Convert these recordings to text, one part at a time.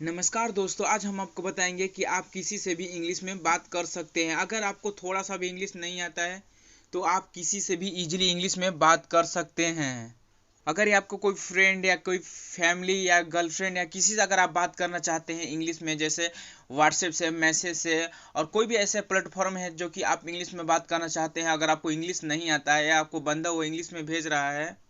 नमस्कार दोस्तों, आज हम आपको बताएंगे कि आप किसी से भी इंग्लिश में बात कर सकते हैं। अगर आपको थोड़ा सा भी इंग्लिश नहीं आता है तो आप किसी से भी इजीली इंग्लिश में बात कर सकते हैं। अगर ये आपको कोई फ्रेंड या कोई फैमिली या गर्लफ्रेंड या किसी से अगर आप बात करना चाहते हैं इंग्लिश में, जैसे व्हाट्सएप से, मैसेज से, और कोई भी ऐसे प्लेटफॉर्म है जो कि आप इंग्लिश में बात करना चाहते हैं, अगर आपको इंग्लिश नहीं आता है या आपको बंदा वो इंग्लिश में भेज रहा है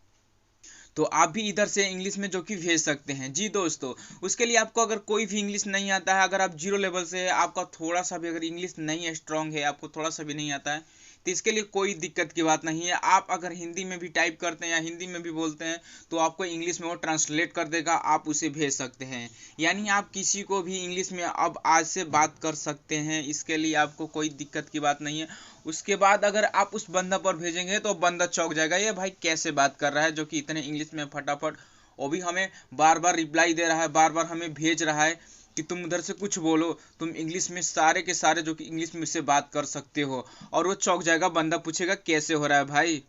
तो आप भी इधर से इंग्लिश में जो कि भेज सकते हैं। जी दोस्तों, उसके लिए आपको अगर कोई भी इंग्लिश नहीं आता है, अगर आप जीरो लेवल से है, आपका थोड़ा सा भी अगर इंग्लिश नहीं है, स्ट्रांग है, आपको थोड़ा सा भी नहीं आता है, तो इसके लिए कोई दिक्कत की बात नहीं है। आप अगर हिंदी में भी टाइप करते हैं या हिंदी में भी बोलते हैं तो आपको इंग्लिश में वो ट्रांसलेट कर देगा, आप उसे भेज सकते हैं। यानी आप किसी को भी इंग्लिश में अब आज से बात कर सकते हैं, इसके लिए आपको कोई दिक्कत की बात नहीं है। उसके बाद अगर आप उस बंदा पर भेजेंगे तो बंदा चौंक जाएगा, ये भाई कैसे बात कर रहा है जो कि इतने इंग्लिश में फटाफट, वो भी हमें बार बार रिप्लाई दे रहा है, बार बार हमें भेज रहा है कि तुम उधर से कुछ बोलो, तुम इंग्लिश में सारे के सारे जो कि इंग्लिश में से बात कर सकते हो। और वो चौंक जाएगा, बंदा पूछेगा कैसे हो रहा है भाई।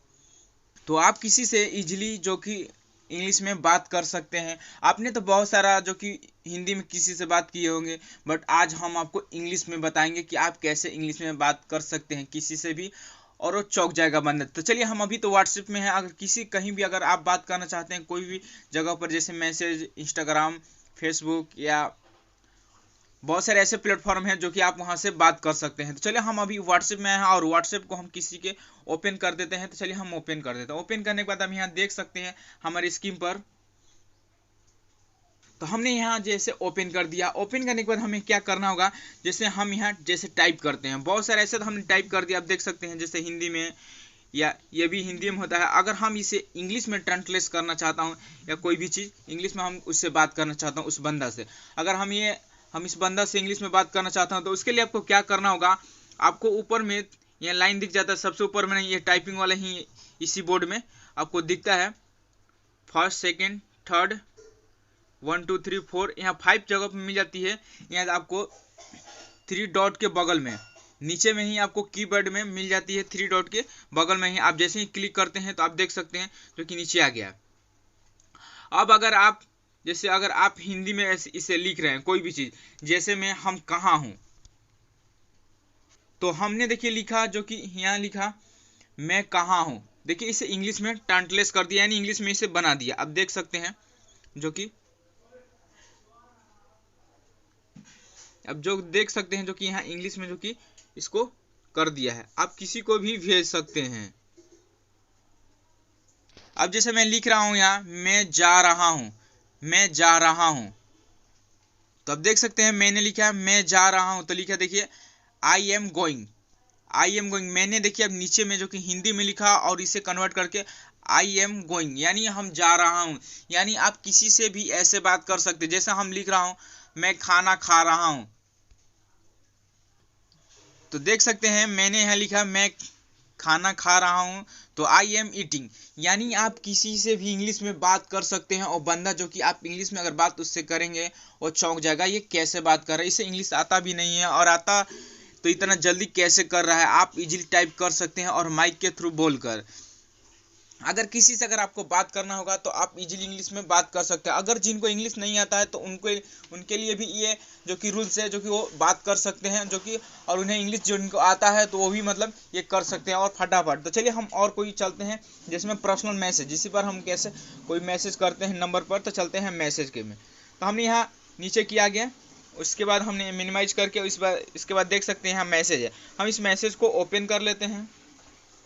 तो आप किसी से इजीली जो कि इंग्लिश में बात कर सकते हैं। आपने तो बहुत सारा जो कि हिंदी में किसी से बात किए होंगे, बट आज हम आपको इंग्लिश में बताएंगे कि आप कैसे इंग्लिश में बात कर सकते हैं किसी से भी, और वो चौंक जाएगा बंदा। तो चलिए, हम अभी तो व्हाट्सएप में हैं, अगर किसी कहीं भी अगर आप बात करना चाहते हैं कोई भी जगह पर, जैसे मैसेज, इंस्टाग्राम, फेसबुक या बहुत सारे ऐसे प्लेटफॉर्म हैं जो कि आप वहां से बात कर सकते हैं। तो चलिए, हम अभी व्हाट्सएप में हैं और व्हाट्सएप को हम किसी के ओपन कर देते हैं। तो चलिए हम ओपन कर देते हैं। ओपन करने के बाद हम यहाँ देख सकते हैं हमारी स्क्रीन पर, तो हमने यहाँ जैसे ओपन कर दिया। ओपन करने के बाद हमें क्या करना होगा, जैसे हम यहाँ जैसे टाइप करते हैं, बहुत सारे ऐसे तो हमने टाइप कर दिया, आप देख सकते हैं, जैसे हिंदी में, या ये भी हिंदी में होता है। अगर हम इसे इंग्लिश में ट्रांसलेट करना चाहता हूँ या कोई भी चीज़ इंग्लिश में हम उससे बात करना चाहता हूँ उस बंदा से, अगर हम इस बंदा से इंग्लिश में बात करना चाहता हूँ, तो उसके लिए आपको क्या करना होगा, आपको ऊपर में ये लाइन दिख जाता है, सबसे ऊपर में ये टाइपिंग वाला ही इसी बोर्ड में आपको दिखता है, फर्स्ट, सेकेंड, थर्ड, 1 2 3 4, यहाँ 5 जगह पर मिल जाती है। यहाँ आपको 3 डॉट के बगल में नीचे में ही आपको कीबोर्ड में मिल जाती है, 3 डॉट के बगल में ही आप जैसे ही क्लिक करते हैं तो आप देख सकते हैं जो कि नीचे आ गया। अब अगर आप हिंदी में इसे लिख रहे हैं कोई भी चीज, जैसे मैं हम कहाँ हूं, तो हमने देखिए लिखा, जो कि यहाँ लिखा मैं कहाँ हूं, देखिए इसे इंग्लिश में ट्रांसलेट कर दिया, यानी इंग्लिश में इसे बना दिया। अब देख सकते हैं जो कि यहाँ इंग्लिश में जो कि इसको कर दिया है। आप किसी को भी भेज सकते हैं। अब जैसे मैं लिख रहा हूं यहाँ, मैं जा रहा हूं, तो अब देख सकते हैं मैंने लिखा है मैं जा रहा हूं, तो लिखा देखिए आई एम गोइंग, मैंने देखिए अब नीचे में जो कि हिंदी में लिखा और इसे कन्वर्ट करके आई एम गोइंग, यानी हम जा रहा हूं। यानी आप किसी से भी ऐसे बात कर सकते, जैसे हम लिख रहा हूं मैं खाना खा रहा हूं, तो देख सकते हैं मैंने यहाँ लिखा मैं खाना खा रहा हूं, तो आई एम ईटिंग। यानी आप किसी से भी इंग्लिश में बात कर सकते हैं, और बंदा जो कि आप इंग्लिश में अगर बात उससे करेंगे वो चौंक जाएगा, ये कैसे बात कर रहा है, इसे इंग्लिश आता भी नहीं है, और आता तो इतना जल्दी कैसे कर रहा है। आप इजीली टाइप कर सकते हैं और माइक के थ्रू बोलकर। अगर आपको बात करना होगा तो आप इजीली इंग्लिश में बात कर सकते हैं। अगर जिनको इंग्लिश नहीं आता है तो उनके लिए भी ये जो कि रूल्स है, जो कि वो बात कर सकते हैं, जो कि और उन्हें इंग्लिश जो उनको आता है तो वो भी मतलब ये कर सकते हैं और फटाफट। तो चलिए हम और कोई चलते हैं, जिसमें पर्सनल मैसेज, इसी पर हम कैसे कोई मैसेज करते हैं नंबर पर, तो चलते हैं मैसेज के में। तो हमने यहाँ नीचे किया गया, उसके बाद हमने मिनिमाइज करके इसके बाद देख सकते हैं यहाँ मैसेज है। हम इस मैसेज को ओपन कर लेते हैं।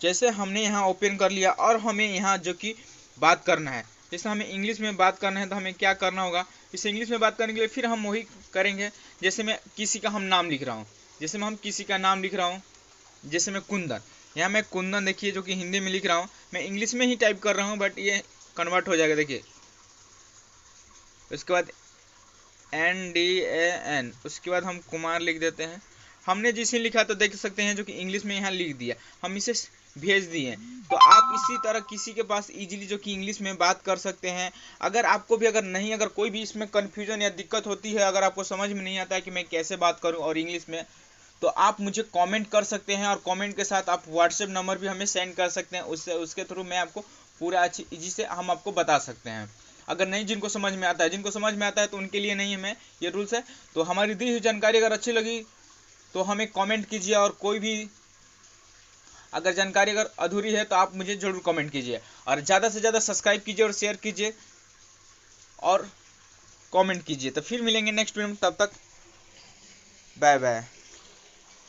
जैसे हमने यहाँ ओपन कर लिया और हमें यहाँ जो कि बात करना है, जैसे हमें इंग्लिश में बात करना है, तो हमें क्या करना होगा, इस इंग्लिश में बात करने के लिए फिर हम वही करेंगे। जैसे मैं किसी का नाम लिख रहा हूँ, जैसे मैं कुंदन, यहाँ मैं कुंदन देखिए जो कि हिंदी में लिख रहा हूँ, मैं इंग्लिश में ही टाइप कर रहा हूँ, बट ये कन्वर्ट हो जाएगा देखिए। उसके बाद NDAN, उसके बाद हम कुमार लिख देते हैं। हमने जिसे लिखा तो देख सकते हैं जो कि इंग्लिश में यहाँ लिख दिया, हम इसे भेज दिए। तो आप इसी तरह किसी के पास इजीली जो कि इंग्लिश में बात कर सकते हैं। अगर कोई भी इसमें कन्फ्यूजन या दिक्कत होती है, अगर आपको समझ में नहीं आता है कि मैं कैसे बात करूं और इंग्लिश में, तो आप मुझे कमेंट कर सकते हैं, और कमेंट के साथ आप व्हाट्सएप नंबर भी हमें सेंड कर सकते हैं, उसके थ्रू मैं आपको पूरा अच्छी इजी से हम आपको बता सकते हैं। अगर नहीं जिनको समझ में आता है, जिनको समझ में आता है तो उनके लिए नहीं है, मैं ये रूल्स है। तो हमारी दी हुई जानकारी अगर अच्छी लगी तो हमें कमेंट कीजिए, और कोई भी अगर जानकारी अगर अधूरी है तो आप मुझे जरूर कमेंट कीजिए, और ज़्यादा से ज़्यादा सब्सक्राइब कीजिए और शेयर कीजिए और कमेंट कीजिए। तो फिर मिलेंगे नेक्स्ट वीडियो में, तब तक बाय बाय।